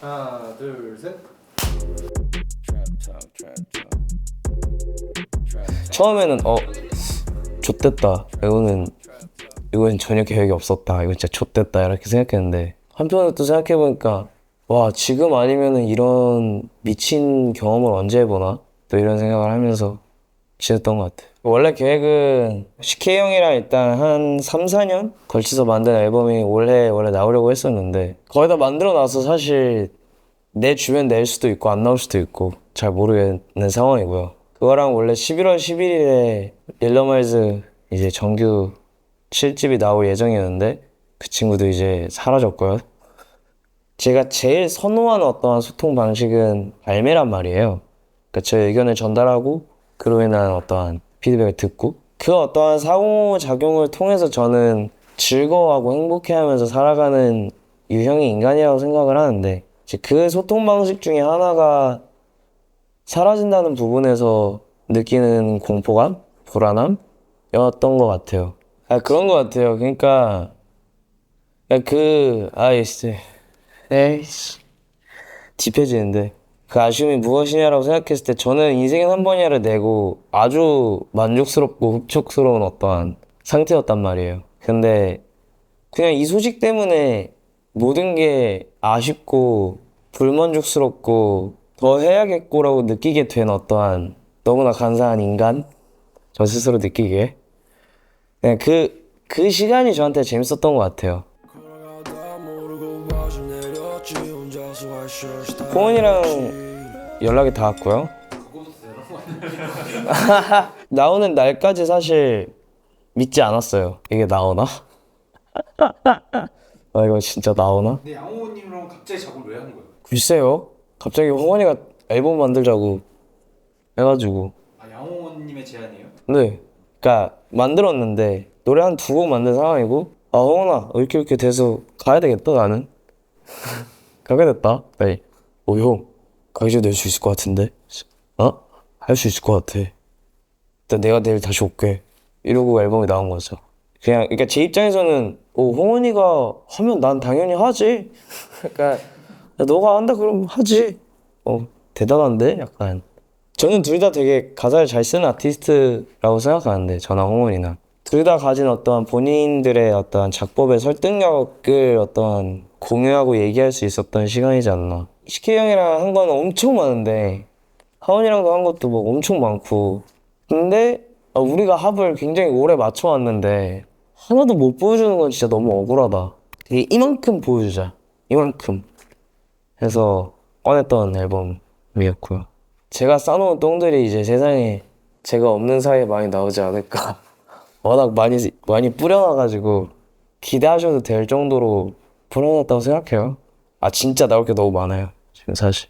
하나, 둘, 셋. 처음에는 좆됐다. 이건 전혀 계획이 없었다. 이건 진짜 좆됐다. 이렇게 생각했는데 한편으로 또 생각해보니까 와, 지금 아니면은 이런 미친 경험을 언제 해보나? 또 이런 생각을 하면서 지냈던 것 같아. 원래 계획은 CK 형이랑 일단 한 3, 4년 걸쳐서 만든 앨범이 올해 원래 나오려고 했었는데 거의 다 만들어 놔서 사실 내 주변 낼 수도 있고 안 나올 수도 있고 잘 모르겠는 상황이고요. 그거랑 원래 11월 11일에 릴러말즈 이제 정규 7집이 나올 예정이었는데 그 친구도 이제 사라졌고요. 제가 제일 선호하는 어떠한 소통 방식은 발매란 말이에요. 그러니까 제 의견을 전달하고 그로 인한 어떠한 피드백을 듣고 그 어떠한 상호작용을 통해서 저는 즐거워하고 행복해하면서 살아가는 유형의 인간이라고 생각을 하는데 이제 그 소통 방식 중에 하나가 사라진다는 부분에서 느끼는 공포감, 불안함이었던 것 같아요. 그런 것 같아요. 그러니까 아이씨, 에이씨, 딥해지는데 그 아쉬움이 무엇이냐라고 생각했을 때 저는 인생은 한 번이야를 내고 아주 만족스럽고 흡족스러운 어떠한 상태였단 말이에요. 근데 그냥 이 소식 때문에 모든 게 아쉽고 불만족스럽고 더 해야겠고라고 느끼게 된 어떠한 너무나 간사한 인간? 저 스스로 느끼기에 그냥 그 시간이 저한테 재밌었던 것 같아요. 호원이랑 연락이 닿았고요. 나오는 날까지 사실 믿지 않았어요. 이게 나오나? 이거 진짜 나오나? 근데 양호님이랑 갑자기 작업을 왜 한 거예요? 글쎄요. 갑자기 홍원이가 앨범 만들자고 해가지고. 양호님의 제안이에요? 네. 그니까 만들었는데 노래 한 두 곡 만든 상황이고 홍원아 이렇게 돼서 가야 되겠다 나는. 가게 됐다. 네. 형 가기 전에 낼 수 있을 것 같은데? 할 수 있을 것 같아. 일단 내가 내일 다시 올게. 이러고 앨범이 나온 거죠. 그러니까 제 입장에서는 홍원이가 하면 난 당연히 하지. 그러니까 너가 한다 그러면 하지. 대단한데? 약간. 저는 둘 다 되게 가사를 잘 쓰는 아티스트라고 생각하는데, 저나 홍원이나. 둘 다 가진 어떠한 본인들의 어떠한 작법의 설득력을 어떠한 공유하고 얘기할 수 있었던 시간이지 않나. CK 형이랑 한 건 엄청 많은데, 하원이랑도 한 것도 뭐 엄청 많고. 근데, 우리가 합을 굉장히 오래 맞춰왔는데, 하나도 못 보여주는 건 진짜 너무 억울하다. 되게 이만큼 보여주자. 이만큼. 해서 꺼냈던 앨범이었고요. 제가 쌓아놓은 똥들이 이제 세상에 제가 없는 사이에 많이 나오지 않을까. 워낙 많이 뿌려놔가지고 기대하셔도 될 정도로 뿌려놨다고 생각해요. 진짜 나올 게 너무 많아요. 지금 사실.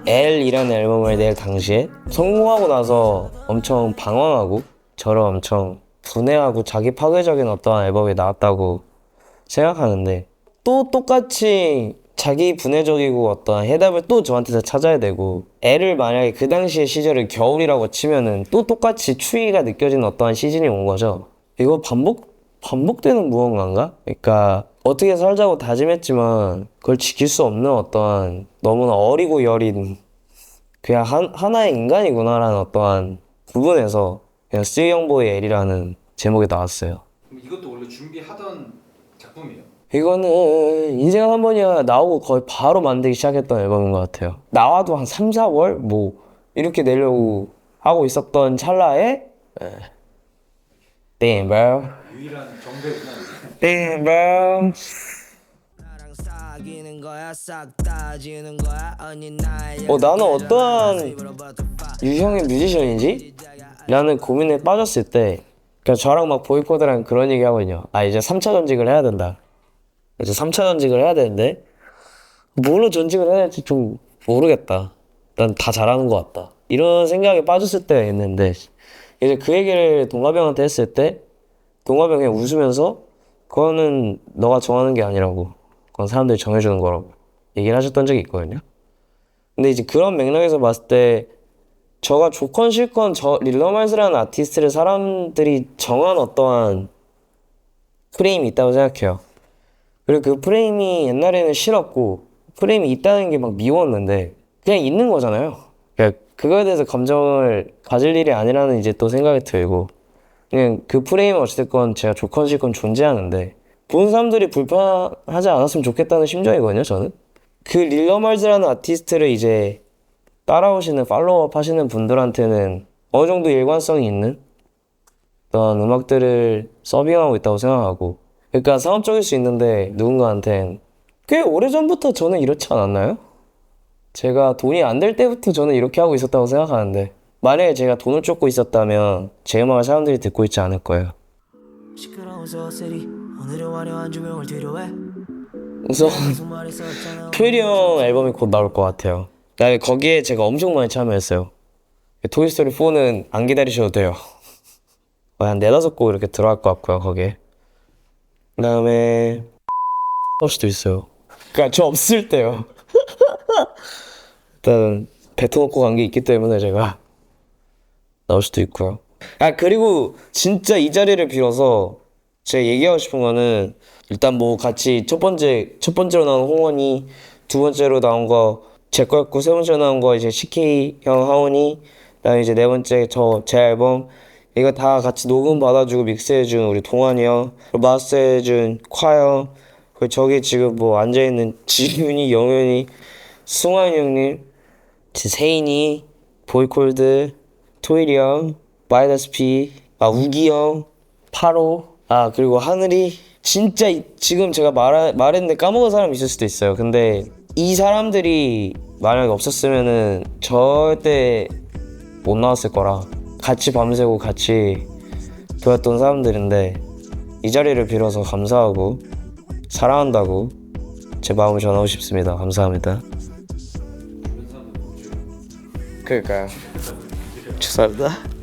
L이라는 앨범을 낼 당시에 성공하고 나서 엄청 방황하고 저를 엄청 분해하고 자기 파괴적인 어떠한 앨범이 나왔다고 생각하는데 또 똑같이 자기 분해적이고 어떤 해답을 또 저한테서 찾아야 되고 애를 만약에 그 당시의 시절을 겨울이라고 치면은 또 똑같이 추위가 느껴지는 어떠한 시즌이 온 거죠. 이거 반복되는 무언가인가? 그러니까 어떻게 살자고 다짐했지만 그걸 지킬 수 없는 어떠한 너무나 어리고 여린 그냥 하나의 인간이구나라는 어떠한 부분에서 그냥 쓰이영보의 L이라는 제목이 나왔어요. 그럼 이것도 원래 준비하던 작품이에요? 이거는 인생 한 번이야 나오고 거의 바로 만들기 시작했던 앨범인 것 같아요. 나와도 한 3, 4월? 뭐 이렇게 내려고 하고 있었던 찰나에 Damn bro 유일한 정배구나. Damn bro 나는 어떠한 유형의 뮤지션인지? 라는 고민에 빠졌을 때 그러니까 저랑 막 보이코드랑 그런 얘기 하거든요. 이제 3차 전직을 해야 된다. 이제 3차 전직을 해야 되는데 뭘로 전직을 해야 될지 좀 모르겠다. 난 다 잘하는 것 같다. 이런 생각에 빠졌을 때가 있는데 이제 그 얘기를 동갑이 형한테 했을 때 동갑이 형이 그냥 웃으면서 그거는 너가 정하는 게 아니라고 그건 사람들이 정해주는 거라고 얘기를 하셨던 적이 있거든요. 근데 이제 그런 맥락에서 봤을 때 저가 좋건 싫건 저 릴러말스라는 아티스트를 사람들이 정한 어떠한 프레임이 있다고 생각해요. 그리고 그 프레임이 옛날에는 싫었고 프레임이 있다는 게 막 미웠는데 그냥 있는 거잖아요. 그러니까 그거에 대해서 감정을 가질 일이 아니라는 이제 또 생각이 들고 그냥 그 프레임은 어찌됐건 제가 좋건 싫건 존재하는데 보는 사람들이 불편하지 않았으면 좋겠다는 심정이거든요, 저는. 그 릴러멀즈라는 아티스트를 이제 따라오시는 팔로우업 하시는 분들한테는 어느 정도 일관성이 있는 어떤 음악들을 서빙하고 있다고 생각하고 그러니까 상업적일 수 있는데 누군가한텐 꽤 오래전부터 저는 이렇지 않았나요? 제가 돈이 안 될 때부터 저는 이렇게 하고 있었다고 생각하는데 만약에 제가 돈을 쫓고 있었다면 제 음악을 사람들이 듣고 있지 않을 거예요. 시끄러운 서울시리 오늘은 화려한 조명을 뒤로해 우선 토일이 형 앨범이 곧 나올 것 같아요. 나 거기에 제가 엄청 많이 참여했어요. 토이스토리 4는 안 기다리셔도 돼요. 한 4-5곡 이렇게 들어갈 것 같고요, 거기에. 그 다음에 할 수도 있어요. 그니까 저 없을 때요. 일단 뱉어놓고 간 게 있기 때문에 제가 나올 수도 있고요. 아 그리고 진짜 이 자리를 빌어서 제가 얘기하고 싶은 거는 일단 뭐 같이 첫 번째로 나온 홍원이 두 번째로 나온 거 제 거였고 세 번째로 나온 거 이제 CK 형 하원이 그다음에 이제 네 번째 제 앨범 이거 다 같이 녹음 받아주고 믹스해준 우리 동환이 형 그리고 마스터해준 콰 그리고 저기 지금 뭐 앉아있는 지윤이 영현이 승환이 형님 세인이 보이콜드 토일이 형 마이너스 P 우기 형 파로 그리고 하늘이 진짜 지금 제가 말했는데 까먹은 사람이 있을 수도 있어요. 근데 이 사람들이 만약에 없었으면은 절대 못 나왔을 거라 같이 밤새고 같이 보였던 사람들인데 이 자리를 빌어서 감사하고 사랑한다고 제 마음을 전하고 싶습니다. 감사합니다. 그러니까요. 죄송합니다.